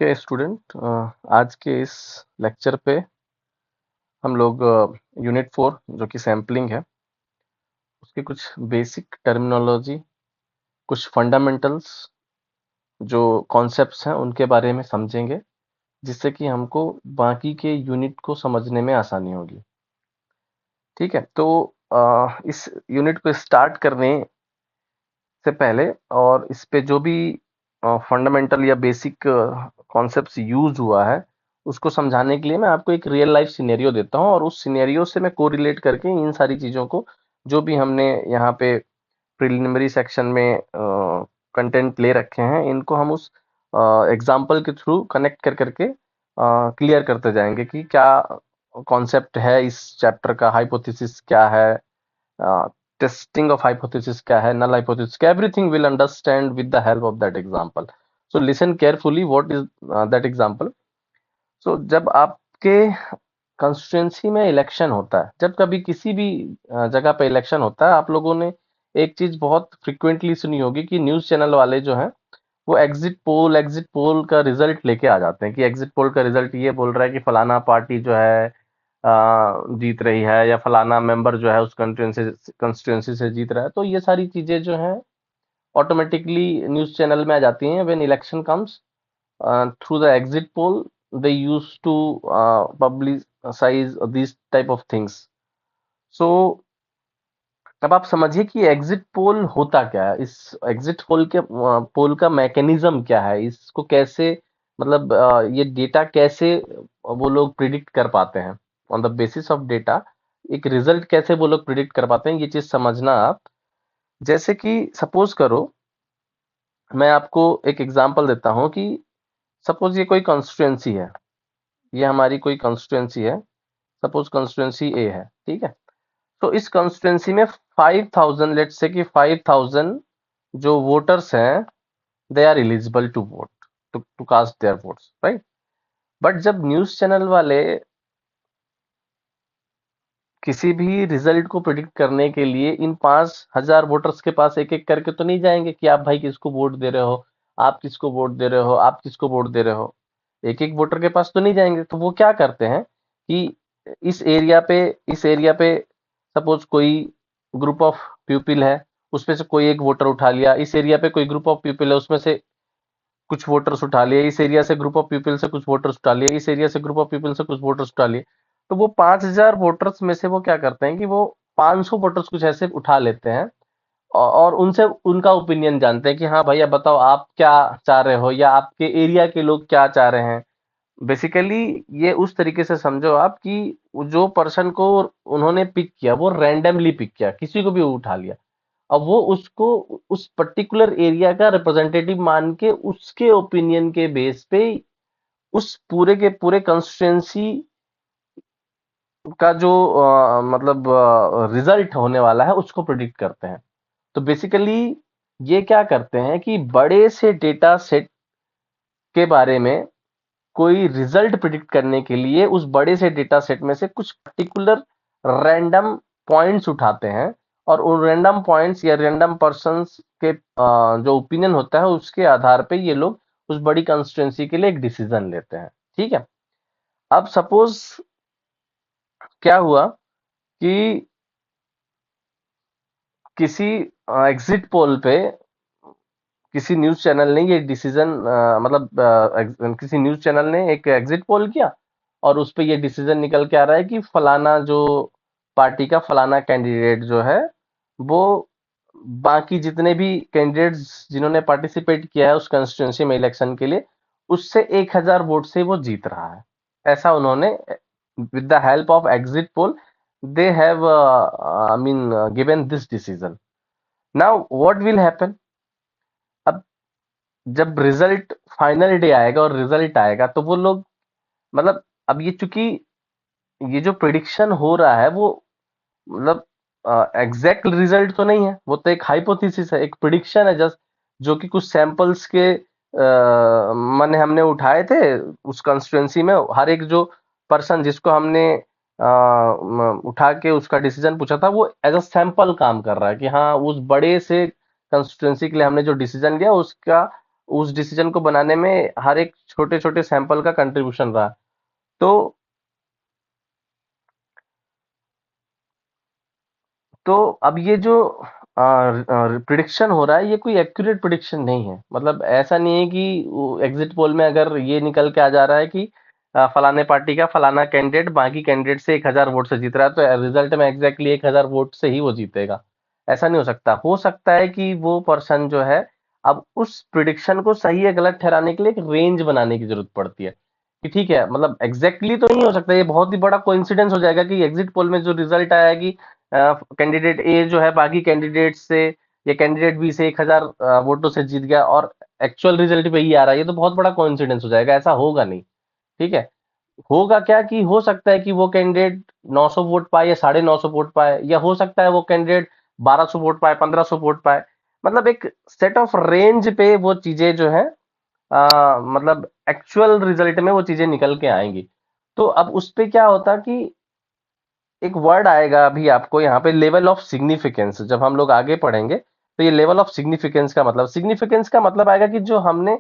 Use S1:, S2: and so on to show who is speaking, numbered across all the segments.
S1: के स्टूडेंट, आज के इस लेक्चर पे हम लोग यूनिट 4 जो कि सैम्पलिंग है उसकी कुछ बेसिक टर्मिनोलॉजी, कुछ फंडामेंटल्स जो कॉन्सेप्ट्स हैं उनके बारे में समझेंगे, जिससे कि हमको बाकी के यूनिट को समझने में आसानी होगी। ठीक है, तो इस यूनिट को स्टार्ट करने से पहले और इस पे जो भी फंडामेंटल या बेसिक कॉन्सेप्ट्स यूज हुआ है उसको समझाने के लिए मैं आपको एक रियल लाइफ सिनेरियो देता हूँ, और उस सिनेरियो से मैं कोरिलेट करके इन सारी चीज़ों को, जो भी हमने यहाँ पे प्रिलिमिनरी सेक्शन में कंटेंट ले रखे हैं, इनको हम उस एग्जाम्पल के थ्रू कनेक्ट कर करके क्लियर करते जाएंगे कि क्या कॉन्सेप्ट है इस चैप्टर का, हाइपोथेसिस क्या है, testing of hypothesis क्या है, null hypothesis क्या, everything will understand with the help of that example. So listen carefully what is that example. So जब आपके कंस्टिट्यूंसी में इलेक्शन होता है, जब कभी किसी भी जगह पे इलेक्शन होता है, आप लोगों ने एक चीज बहुत फ्रिक्वेंटली सुनी होगी कि न्यूज चैनल वाले जो हैं वो एग्जिट पोल का रिजल्ट लेके आ जाते हैं कि एग्जिट पोल का रिजल्ट ये बोल रहा है कि फलाना पार्टी जो है जीत रही है, या फलाना मेंबर जो है उस कंस्टिट्यूंसी से जीत रहा है। तो ये सारी चीजें जो हैं ऑटोमेटिकली न्यूज चैनल में आ जाती हैं when election comes through the exit poll. They use to publicise this type of things. So अब आप समझिए कि एग्जिट पोल होता क्या है, इस एग्जिट पोल का मैकेनिज्म क्या है, इसको कैसे, मतलब ये डेटा कैसे वो लोग प्रिडिक्ट कर पाते हैं on the basis of data, एक रिजल्ट कैसे वो लोग प्रिडिक्ट कर पाते हैं, ये चीज समझना आप। जैसे कि सपोज करो, मैं आपको एक एग्जांपल देता हूं कि सपोज ये कोई कॉन्स्टिट्यूएंसी है, ये हमारी कोई कॉन्स्टिट्यूएंसी है, सपोज कॉन्स्टिट्यूएंसी ए है। ठीक है, तो इस कॉन्स्टिट्यूएंसी में 5000, लेट्स से कि 5000 जो वोटर्स हैं, they are eligible to vote, to cast their votes, right. But जब न्यूज चैनल वाले किसी भी रिजल्ट को प्रिडिक्ट करने के लिए इन 5000 वोटर्स के पास एक एक करके तो नहीं जाएंगे कि आप भाई किसको वोट दे रहे हो, आप किसको वोट दे रहे हो, आप किसको वोट दे रहे हो, एक एक वोटर के पास तो नहीं जाएंगे। तो वो क्या करते हैं कि इस एरिया पे इस एरिया पे सपोज कोई ग्रुप ऑफ पीपल है, उसमें से कोई एक वोटर उठा लिया, इस एरिया पे कोई ग्रुप ऑफ पीपल है, उसमें से कुछ वोटर्स उठा लिए, इस एरिया से ग्रुप ऑफ पीपल से कुछ वोटर्स उठा लिए, इस एरिया से ग्रुप ऑफ पीपल से कुछ वोटर्स उठा लिए। तो वो 5000 वोटर्स में से वो क्या करते हैं कि वो 500 वोटर्स कुछ ऐसे उठा लेते हैं, और उनसे उनका ओपिनियन जानते हैं कि हाँ भैया बताओ आप क्या चाह रहे हो, या आपके एरिया के लोग क्या चाह रहे हैं। बेसिकली ये उस तरीके से समझो आप कि जो पर्सन को उन्होंने पिक किया वो रैंडमली पिक किया, किसी को भी उठा लिया। अब वो उसको उस पर्टिकुलर एरिया का रिप्रेजेंटेटिव मान के उसके ओपिनियन के बेस पे उस पूरे के पूरे कंस्टिट्यूंसी का जो मतलब रिजल्ट होने वाला है उसको प्रिडिक्ट करते हैं। तो बेसिकली ये क्या करते हैं कि बड़े से डेटा सेट के बारे में कोई रिजल्ट प्रिडिक्ट करने के लिए उस बड़े से डेटा सेट में से कुछ पर्टिकुलर रैंडम पॉइंट्स उठाते हैं, और उन रैंडम पॉइंट्स या रैंडम पर्संस के जो ओपिनियन होता है उसके आधार पे ये लोग उस बड़ी कंस्टिट्यूंसी के लिए एक डिसीजन लेते हैं। ठीक है, अब सपोज क्या हुआ कि किसी एग्जिट पोल पे किसी न्यूज चैनल ने ये डिसीजन, मतलब किसी न्यूज चैनल ने एक एग्जिट पोल किया, और उस पे ये डिसीजन निकल के आ रहा है कि फलाना जो पार्टी का फलाना कैंडिडेट जो है वो बाकी जितने भी कैंडिडेट्स जिन्होंने पार्टिसिपेट किया है उस कंस्टिट्यूंसी में इलेक्शन के लिए, उससे 1000 वोट से वो जीत रहा है। ऐसा उन्होंने with the help of exit poll they have I mean given this decision. Now what will happen, अब जब रिजल्ट फाइनल डे आएगा और रिजल्ट आएगा तो वो लोग, मतलब अब ये चूंकि ये जो प्रिडिक्शन हो रहा है वो मतलब एग्जैक्ट रिजल्ट तो नहीं है, वो तो एक हाइपोथेसिस है, एक प्रिडिक्शन है जस्ट, जो कि कुछ सैंपल्स के मैंने हमने उठाए थे उस कंस्टिट्यूंसी में। हर एक जो पर्सन जिसको हमने उठा के उसका डिसीजन पूछा था वो एज अ सैंपल काम कर रहा है कि हाँ उस बड़े से कंस्टिट्यूंसी के लिए हमने जो डिसीजन लिया उसका उस डिसीजन को बनाने में हर एक छोटे छोटे सैंपल का कंट्रीब्यूशन रहा। तो तो अब ये जो प्रिडिक्शन हो रहा है, ये कोई एक्यूरेट प्रिडिक्शन नहीं है। मतलब ऐसा नहीं है कि एग्जिट पोल में अगर ये निकल के आ जा रहा है कि फलाने पार्टी का फलाना कैंडिडेट बाकी कैंडिडेट से 1,000 वोट से जीत रहा है, तो रिजल्ट में एग्जैक्टली 1,000 वोट से ही वो जीतेगा। ऐसा नहीं हो सकता। हो सकता है कि वो पर्सन जो है, अब उस प्रिडिक्शन को सही या गलत ठहराने के लिए एक रेंज बनाने की जरूरत पड़ती है कि ठीक है, मतलब एग्जैक्टली तो नहीं हो सकता। ये बहुत ही बड़ा कोइंसिडेंस हो जाएगा कि एग्जिट पोल में जो रिजल्ट आया कि कैंडिडेट ए जो है बाकी कैंडिडेट से या कैंडिडेट बी से 1,000 वोटों से जीत गया, और एक्चुअल रिजल्ट पे ही आ रहा है। ये तो बहुत बड़ा कोइंसिडेंस हो जाएगा, ऐसा होगा नहीं। ठीक है। होगा क्या कि हो सकता है कि वो कैंडिडेट 900 वोट पाए या 950 वोट पाए, या हो सकता है वो कैंडिडेट 1200 वोट पाए, 1500 वोट पाए। मतलब एक सेट ऑफ रेंज पे वो चीजें जो है मतलब एक्चुअल रिजल्ट में वो चीजें निकल के आएंगी। तो अब उस पे क्या होता कि एक वर्ड आएगा अभी आपको यहाँ पे, लेवल ऑफ सिग्निफिकेंस। जब हम लोग आगे पढ़ेंगे तो ये लेवल ऑफ सिग्निफिकेंस का मतलब आएगा कि जो हमने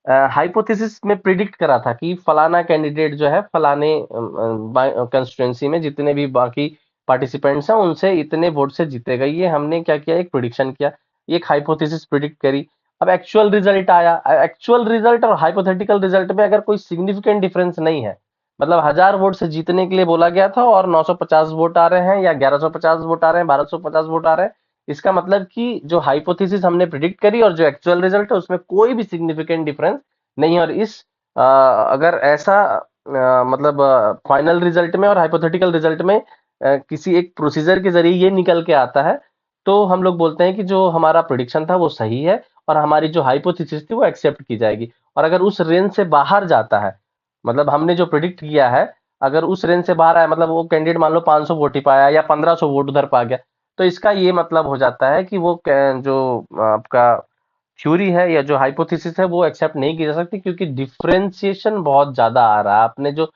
S1: हाइपोथेसिस में प्रिडिक्ट करा था कि फलाना कैंडिडेट जो है फलाने कंस्टिट्यूंसी में जितने भी बाकी पार्टिसिपेंट्स हैं उनसे इतने वोट से जीतेगा। ये हमने क्या किया, एक प्रिडिक्शन किया, एक हाइपोथेसिस प्रिडिक्ट करी। अब एक्चुअल रिजल्ट आया। एक्चुअल रिजल्ट और हाइपोथेटिकल रिजल्ट में अगर कोई सिग्निफिकेंट डिफरेंस नहीं है, मतलब 1,000 वोट से जीतने के लिए बोला गया था और 950 वोट आ रहे हैं या 1,150 वोट आ रहे हैं, 1,250 वोट आ रहे हैं, इसका मतलब कि जो हाइपोथेसिस हमने प्रिडिक्ट करी और जो एक्चुअल रिजल्ट है उसमें कोई भी सिग्निफिकेंट डिफरेंस नहीं है। और इस अगर ऐसा मतलब फाइनल रिजल्ट में और हाइपोथेटिकल रिजल्ट में किसी एक प्रोसीजर के जरिए ये निकल के आता है, तो हम लोग बोलते हैं कि जो हमारा प्रिडिक्शन था वो सही है और हमारी जो हाइपोथेसिस थी वो एक्सेप्ट की जाएगी। और अगर उस रेंज से बाहर जाता है, मतलब हमने जो प्रिडिक्ट किया है अगर उस रेंज से बाहर आया, मतलब वो कैंडिडेट मान लो 500 वोट ही पाया या 1,500 वोट उधर पा गया, तो इसका ये मतलब हो जाता है कि वो जो आपका थ्योरी है या जो हाइपोथेसिस है वो एक्सेप्ट नहीं की जा सकती, क्योंकि डिफरेंशिएशन बहुत ज्यादा आ रहा है। आपने जो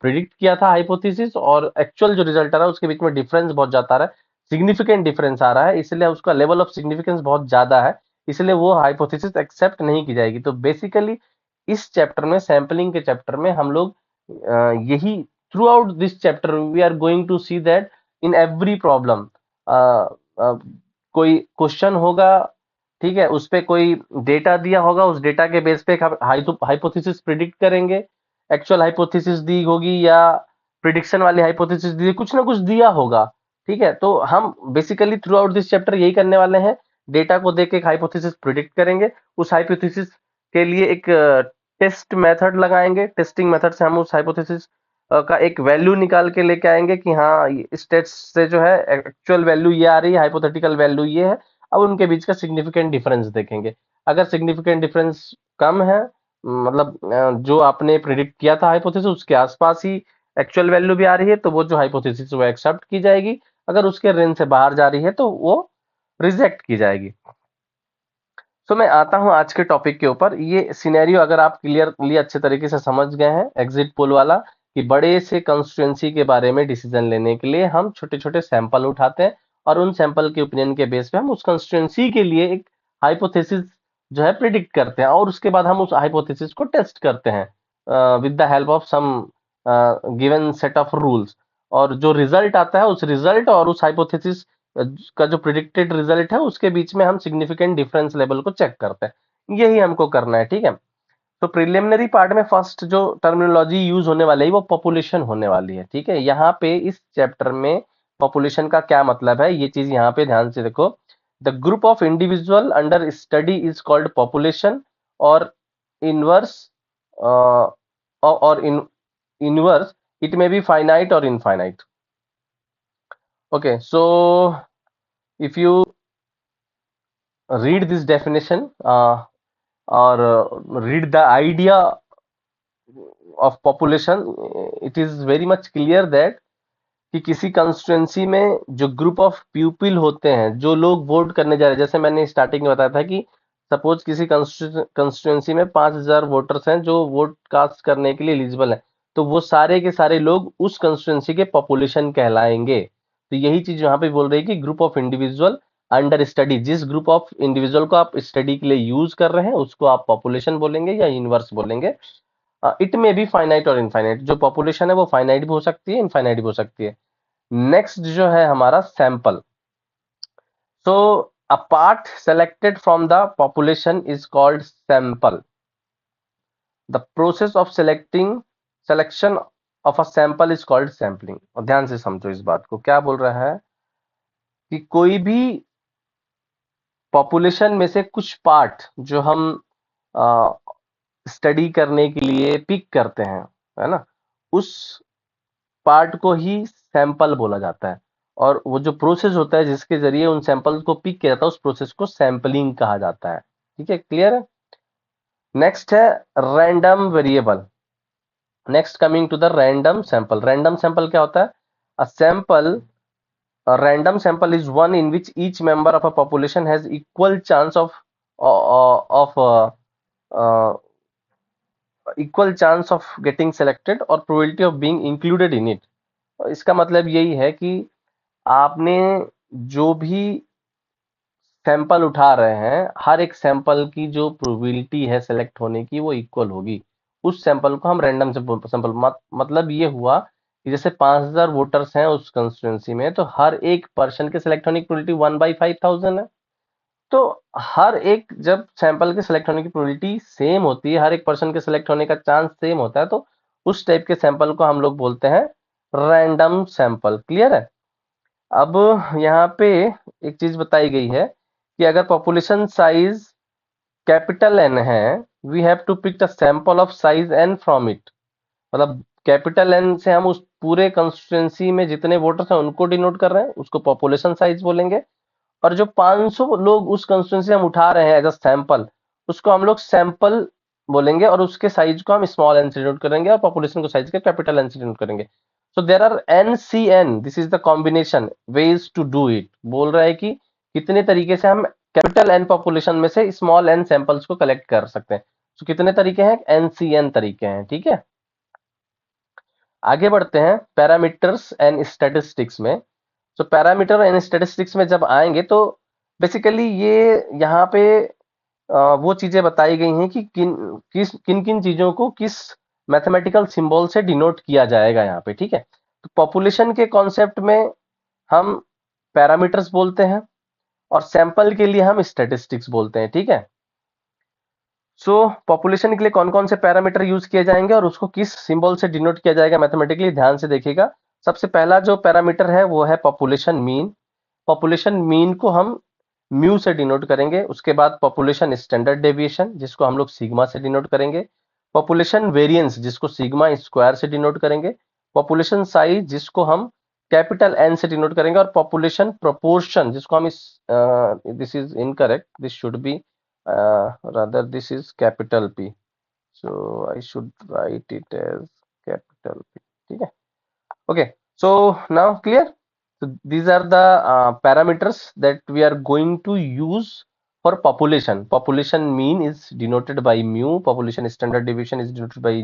S1: प्रिडिक्ट किया था हाइपोथेसिस और एक्चुअल जो रिजल्ट आ रहा है उसके बीच में डिफरेंस बहुत ज्यादा आ रहा है, सिग्निफिकेंट डिफरेंस आ रहा है, इसलिए उसका लेवल ऑफ सिग्निफिकेंस बहुत ज्यादा है, इसलिए वो हाइपोथेसिस एक्सेप्ट नहीं की जाएगी। तो बेसिकली इस चैप्टर में, सैम्पलिंग के चैप्टर में, हम लोग यही through this chapter we are going to see that in every problem कोई क्वेश्चन होगा, ठीक है, उस पे कोई डेटा दिया होगा, उस डेटा के बेस पे एक हाइपोथेसिस प्रिडिक्ट करेंगे। एक्चुअल हाइपोथेसिस दी होगी या प्रिडिक्शन वाली हाइपोथेसिस दी, कुछ ना कुछ दिया होगा। ठीक है, तो हम basically through out this chapter यही करने वाले हैं। डेटा को देख के एक हाइपोथेसिस प्रिडिक्ट करेंगे, उस हाइपोथेसिस के लिए एक टेस्ट मेथड लगाएंगे, टेस्टिंग मेथड से हम उस हाइपोथेसिस का एक वैल्यू निकाल के लेके आएंगे कि हाँ इस टेस्ट से जो है एक्चुअल वैल्यू ये आ रही है, हाइपोथेटिकल वैल्यू ये है। अब उनके बीच का सिग्निफिकेंट डिफरेंस देखेंगे। अगर सिग्निफिकेंट डिफरेंस कम है, मतलब जो आपने प्रिडिक्ट किया था हाइपोथेसिस उसके आसपास ही एक्चुअल वैल्यू भी आ रही है, तो वो जो हाइपोथेसिस वो एक्सेप्ट की जाएगी। अगर उसके रेंज से बाहर जा रही है तो वो रिजेक्ट की जाएगी। तो मैं आता हूं आज के टॉपिक के ऊपर। ये सिनेरियो अगर आप क्लियरली अच्छे तरीके से समझ गए हैं एग्जिट पोल वाला, कि बड़े से कंस्टिट्यूंसी के बारे में डिसीजन लेने के लिए हम छोटे छोटे सैंपल उठाते हैं और उन सैंपल के ओपिनियन के बेस पे हम उस कंस्टिट्यूंसी के लिए एक हाइपोथेसिस जो है प्रिडिक्ट करते हैं, और उसके बाद हम उस हाइपोथेसिस को टेस्ट करते हैं with the help of some given set of rules. और जो रिजल्ट आता है, उस रिजल्ट और उस हाइपोथेसिस का जो प्रिडिक्टेड रिजल्ट है उसके बीच में हम सिग्निफिकेंट डिफरेंस लेवल को चेक करते हैं। यही हमको करना है। ठीक है, तो प्रिलिमिनरी पार्ट में फर्स्ट जो टर्मिनोलॉजी यूज होने वाली है वो पॉपुलेशन होने वाली है। ठीक है, यहाँ पे इस चैप्टर में पॉपुलेशन का क्या मतलब है ये चीज यहाँ पे ध्यान से देखो। The group of individual under study is called population, और इनवर्स और universe it may be finite और infinite. Okay, so if you read this definition or read the idea of population, it is very much clear that कि किसी constituency में जो group of people होते हैं, जो लोग वोट करने जा रहे हैं, जैसे मैंने स्टार्टिंग में बताया था कि सपोज किसी कंस्टिट्यूंसी में 5,000 वोटर्स हैं जो वोट कास्ट करने के लिए एलिजिबल है, तो वो सारे के सारे लोग उस कंस्टिट्यूंसी के पॉपुलेशन कहलाएंगे। तो यही चीज यहाँ पे बोल रही है कि group of individual under study, जिस ग्रुप ऑफ इंडिविजुअल को आप स्टडी के लिए यूज कर रहे हैं उसको आप पॉपुलेशन बोलेंगे या यूनिवर्स बोलेंगे। इट में बी फाइनाइट और इनफाइनाइट, जो पॉपुलेशन है वो फाइनाइट भी हो सकती है, इनफाइनाइट भी हो सकती है। नेक्स्ट जो है हमारा sample. So a part selected from the population is called sample. The process of selection of a sample is called sampling. और ध्यान से समझो इस बात को, क्या बोल रहा है कि कोई भी पॉपुलेशन में से कुछ पार्ट जो हम स्टडी करने के लिए पिक करते हैं, है ना, उस पार्ट को ही सैंपल बोला जाता है। और वो जो प्रोसेस होता है जिसके जरिए उन सैंपल्स को पिक किया जाता है उस प्रोसेस को सैंपलिंग कहा जाता है। ठीक है, क्लियर है। नेक्स्ट है random variable. Next coming to the random sample. Random sample क्या होता है? A sample, a random sample is one in which each member of a population has equal chance uh, equal chance of getting selected or probability of being included in it। इसका मतलब यही है कि आपने जो भी सैंपल उठा रहे हैं हर एक सैंपल की जो प्रोबेबिलिटी है सेलेक्ट होने की वो इक्वल होगी। उस सैंपल को हम रैंडम सैंपल मतलब ये हुआ कि जैसे 5000 वोटर्स हैं उस कंस्टिट्यूंसी में, तो हर एक पर्सन के सिलेक्ट होने की प्रोबेबिलिटी 1/5000 है। तो हर एक जब सैंपल के सिलेक्ट होने की प्रोबेबिलिटी सेम होती है, हर एक पर्सन के सिलेक्ट होने का चांस सेम होता है, तो उस टाइप के सैंपल को हम लोग बोलते हैं रैंडम सैंपल। क्लियर है। अब यहाँ पे एक चीज बताई गई है कि अगर पॉपुलेशन साइज कैपिटल एन है, we have to pick the sample of size N from it. मतलब कैपिटल एन से हम उस पूरे कंस्टिट्यूंसी में जितने वोटर्स हैं उनको डिनोट कर रहे हैं, उसको पॉपुलेशन साइज बोलेंगे। और जो 500 लोग उस कंस्टिट्यूंसी हम उठा रहे हैं एज अ सैंपल, उसको हम लोग सैंपल बोलेंगे और उसके साइज को हम स्मॉल एन से डिनोट करेंगे और पॉपुलेशन को साइज के कैपिटल एन से डिनोट करेंगे। So there are N C N, this is the combination ways to do it. बोल रहा है कि कितने तरीके से हम कैपिटल एन पॉपुलेशन में से स्मॉल एन सैंपल्स को कलेक्ट कर सकते हैं। तो कितने तरीके हैं? एन सी एन तरीके हैं। ठीक है, आगे बढ़ते हैं पैरामीटर्स एंड स्टैटिस्टिक्स में। तो पैरामीटर एंड स्टैटिस्टिक्स में जब आएंगे तो बेसिकली ये यहाँ पे वो चीजें बताई गई हैं कि किन किन चीजों को किस मैथमेटिकल सिंबल से डिनोट किया जाएगा यहाँ पे। ठीक है, तो पॉपुलेशन के कॉन्सेप्ट में हम पैरामीटर्स बोलते हैं और सैंपल के लिए हम स्टैटिस्टिक्स बोलते हैं। ठीक है, सो पॉपुलेशन के लिए कौन कौन से पैरामीटर यूज किए जाएंगे और उसको किस सिंबल से डिनोट किया जाएगा मैथमेटिकली, ध्यान से देखिएगा। सबसे पहला जो पैरामीटर है वो है पॉपुलेशन मीन। पॉपुलेशन मीन को हम म्यू से डिनोट करेंगे। उसके बाद पॉपुलेशन स्टैंडर्ड डेविएशन जिसको हम लोग सिग्मा से डिनोट करेंगे। पॉपुलेशन वेरिएंस जिसको सिग्मा स्क्वायर से डिनोट करेंगे। पॉपुलेशन साइज जिसको हम कैपिटल एन से डिनोट करेंगे। और पॉपुलेशन प्रोपोर्शन जिसको हम this is incorrect, this should be rather this is capital P, so I should write it as capital P। ठीक है, okay, so now clear। so these are the parameters that we are going to use for population। population mean is denoted by mu, population standard deviation is denoted by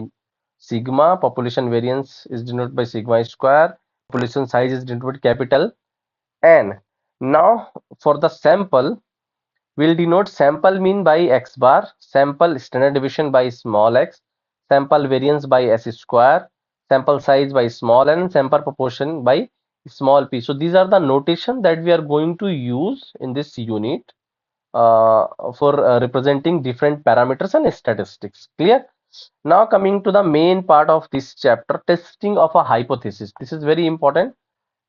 S1: sigma, population variance is denoted by sigma square, population size is denoted by capital N। now for the sample, we'll denote sample mean by x bar, sample standard deviation by small x, sample variance by s square, sample size by small n, sample proportion by small p। So these are the notation that we are going to use in this unit for representing different parameters and statistics। Clear? Now coming to the main part of this chapter, testing of a hypothesis. This is very important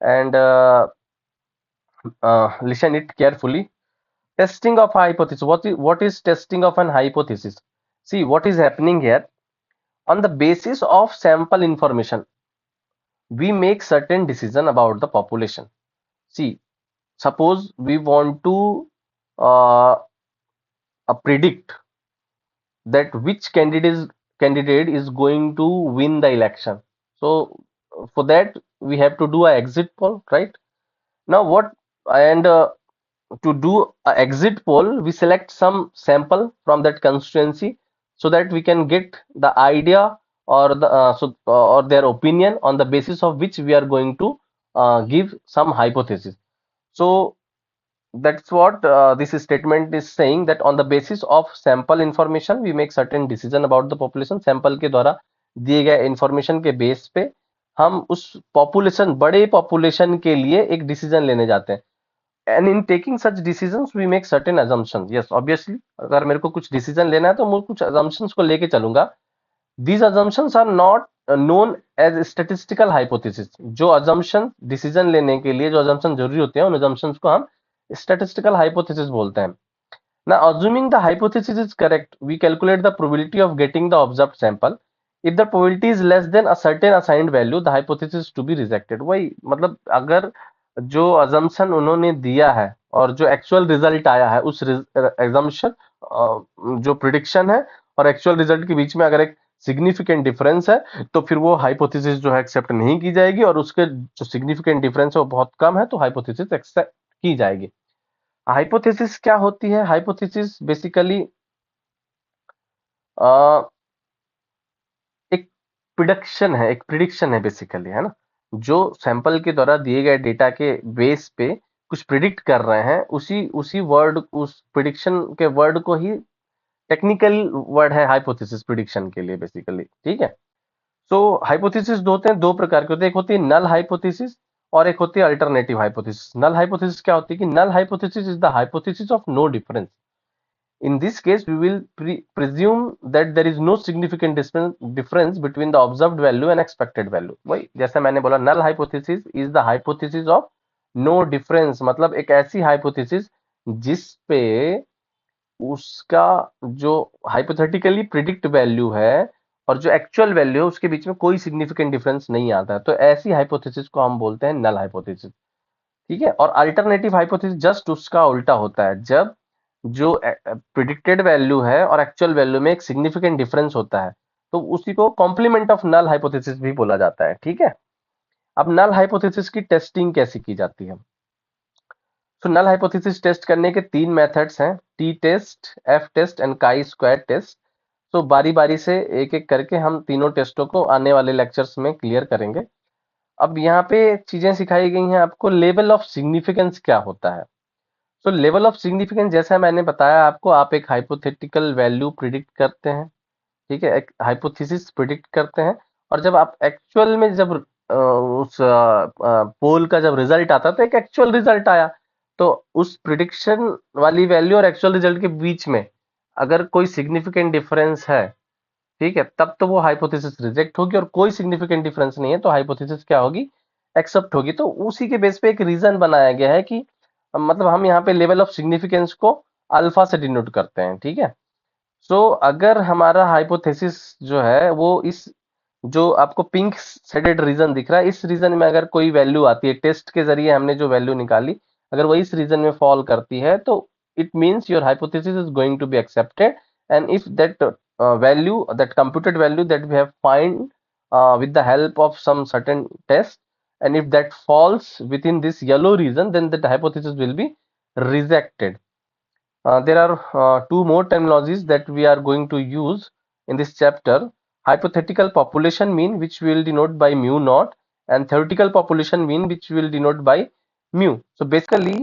S1: and listen it carefully। Testing of hypothesis. What is testing of an hypothesis? See what is happening here. On the basis of sample information, we make certain decision about the population. See, suppose we want to uh, predict that which candidate is going to win the election. So for that we have to do a exit poll, right? Now what and to do a exit poll, we select some sample from that constituency so that we can get the idea or or their opinion on the basis of which we are going to give some hypothesis। So that's what this statement is saying, that on the basis of sample information we make certain decision about the population. Sample के द्वारा दिए गए information के base पे हम उस population, बड़े population के लिए एक डिसीजन लेने जाते हैं. And in taking such decisions we make certain assumptions. Yes, obviously अगर मेरे को कुछ डिसीजन लेना है तो मैं कुछ अजम्पशंस को लेके चलूंगा. These assumptions are not known as statistical hypothesis. जो assumption डिसीजन लेने के लिए जो assumption जरूरी होते हैं, उन assumptions को हम statistical hypothesis बोलते हैं. Now, assuming the hypothesis is correct, we calculate the probability of getting the observed sample. If the probability is less than a certain assigned value, the hypothesis to be rejected. वही मतलब, अगर जो assumption उन्होंने दिया है और जो actual result आया है, उस assumption जो prediction है और actual result के बीच में अगर एक सिग्निफिकेंट डिफरेंस है, तो फिर वो हाइपोथेसिस जो है एक्सेप्ट नहीं की जाएगी, और उसके जो सिग्निफिकेंट डिफरेंस है वो बहुत कम है, तो हाइपोथेसिस एक्सेप्ट की जाएगी. हाइपोथेसिस क्या होती है? हाइपोथेसिस बेसिकली एक प्रिडिक्शन है बेसिकली, है ना, जो सैंपल के द्वारा दिए गए डेटा के बेस पे कुछ प्रिडिक्ट कर रहे हैं. उसी उसी वर्ड, उस प्रिडिक्शन के वर्ड को ही टेक्निकल वर्ड है हाइपोथेसिस प्रिडिक्शन के लिए बेसिकली. ठीक है. सो हाइपोथेसिस दो होते हैं, दो प्रकार के होते हैं. एक होती है नल हाइपोथेसिस और एक होती है अल्टरनेटिव हाइपोथेसिस. नल हाइपोथेसिस क्या होती है कि null hypothesis is the hypothesis of no difference. In this case, we will presume that there is no significant difference between the observed value and expected value. वही जैसे मैंने बोला, null hypothesis is the hypothesis of no difference. मतलब एक ऐसी hypothesis जिस पे उसका जो hypothetically predict value है और जो actual value है उसके बीच में कोई significant difference नहीं आता है, तो ऐसी hypothesis को हम बोलते हैं null hypothesis. ठीक है. और अल्टरनेटिव हाइपोथेसिस जस्ट उसका उल्टा होता है, जब जो प्रिडिक्टेड वैल्यू है और एक्चुअल वैल्यू में एक सिग्निफिकेंट डिफरेंस होता है, तो उसी को कॉम्प्लीमेंट ऑफ नल हाइपोथेसिस भी बोला जाता है. ठीक है. अब नल हाइपोथेसिस की टेस्टिंग कैसे की जाती है? तो नल हाइपोथेसिस टेस्ट करने के तीन मेथड्स हैं, T test, F test and chi square test. तो बारी बारी से एक एक करके हम तीनों टेस्टों को आने वाले लेक्चर्स में क्लियर करेंगे. अब यहाँ पे चीजें सिखाई गई हैं आपको. लेवल ऑफ सिग्निफिकेंस क्या होता है? तो लेवल ऑफ सिग्निफिकेंस, जैसा मैंने बताया आपको, आप एक हाइपोथेटिकल वैल्यू प्रिडिक्ट करते हैं. ठीक है. एक हाइपोथेसिस प्रिडिक्ट करते हैं, और जब आप एक्चुअल में जब उस पोल का जब रिजल्ट आता है, तो एक एक्चुअल रिजल्ट आया, तो उस प्रिडिक्शन वाली वैल्यू और एक्चुअल रिजल्ट के बीच में अगर कोई सिग्निफिकेंट डिफरेंस है, ठीक है, तब तो वो हाइपोथेसिस रिजेक्ट होगी. और कोई सिग्निफिकेंट डिफरेंस नहीं है तो हाइपोथेसिस क्या होगी? एक्सेप्ट होगी. तो उसी के बेस पे एक रीजन बनाया गया है कि मतलब हम यहाँ पे लेवल ऑफ सिग्निफिकेंस को अल्फा से डिनोट करते हैं. ठीक है. सो अगर हमारा हाइपोथेसिस जो है वो इस, जो आपको पिंक शेडेड रीजन दिख रहा है, इस रीजन में अगर कोई वैल्यू आती है, टेस्ट के जरिए हमने जो वैल्यू निकाली, अगर वो इस रीजन में फॉल करती है, तो it means your hypothesis is going to be accepted. And if that value, that computed value that we have find with the help of some certain test, and if that falls within this yellow region, then that hypothesis will be rejected. There are two more terminologies that we are going to use in this chapter: hypothetical population mean, which we will denote by mu naught, and theoretical population mean, which we will denote by mu. So basically,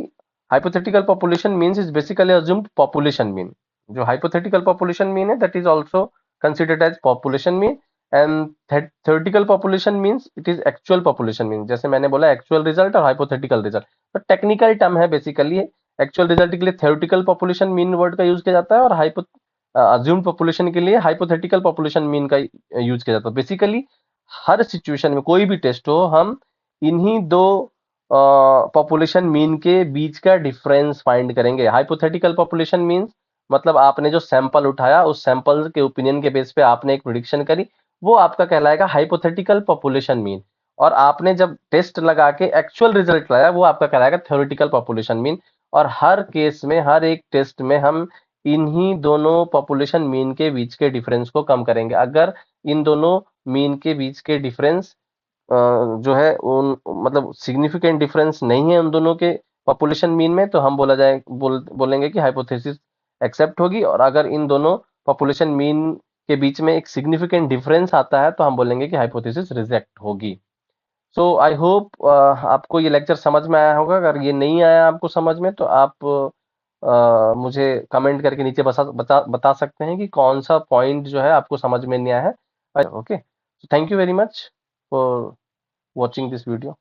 S1: hypothetical population means is basically assumed population mean. जो hypothetical population mean है, that is also considered as population mean, and theoretical population means it is actual population mean. जैसे मैंने बोला, actual result और hypothetical result, तो technical term है basically. Actual result के लिए थ्योरेटिकल पॉपुलेशन मीन वर्ड का यूज किया जाता है, और अज्यूम्ड पॉपुलेशन के लिए हाइपोथेटिकल पॉपुलेशन मीन का यूज किया जाता है. बेसिकली हर सिचुएशन में कोई भी टेस्ट हो, हम इन्हीं दो पॉपुलेशन मीन के बीच का डिफरेंस फाइंड करेंगे. हाइपोथेटिकल पॉपुलेशन मीन्स मतलब आपने जो सैंपल उठाया, उस सैंपल के ओपिनियन के बेस पे आपने एक प्रिडिक्शन करी, वो आपका कहलाएगा हाइपोथेटिकल पॉपुलेशन मीन. और आपने जब टेस्ट लगा के एक्चुअल रिजल्ट लाया, वो आपका कहलाएगा थ्योरेटिकल पॉपुलेशन मीन. और हर केस में, हर एक टेस्ट में हम इन्हीं दोनों पॉपुलेशन मीन के बीच के डिफरेंस को कम करेंगे. अगर इन दोनों मीन के बीच के डिफरेंस जो है उन मतलब सिग्निफिकेंट डिफरेंस नहीं है उन दोनों के पॉपुलेशन मीन में, तो हम बोलेंगे कि हाइपोथेसिस एक्सेप्ट होगी. और अगर इन दोनों पॉपुलेशन मीन के बीच में एक सिग्निफिकेंट डिफरेंस आता है, तो हम बोलेंगे कि हाइपोथेसिस रिजेक्ट होगी. सो आई होप आपको ये लेक्चर समझ में आया होगा। अगर ये नहीं आया आपको समझ में, तो आप मुझे कमेंट करके नीचे बता सकते हैं कि कौन सा पॉइंट जो है आपको समझ में नहीं आया है। Okay, thank you very much for watching this video.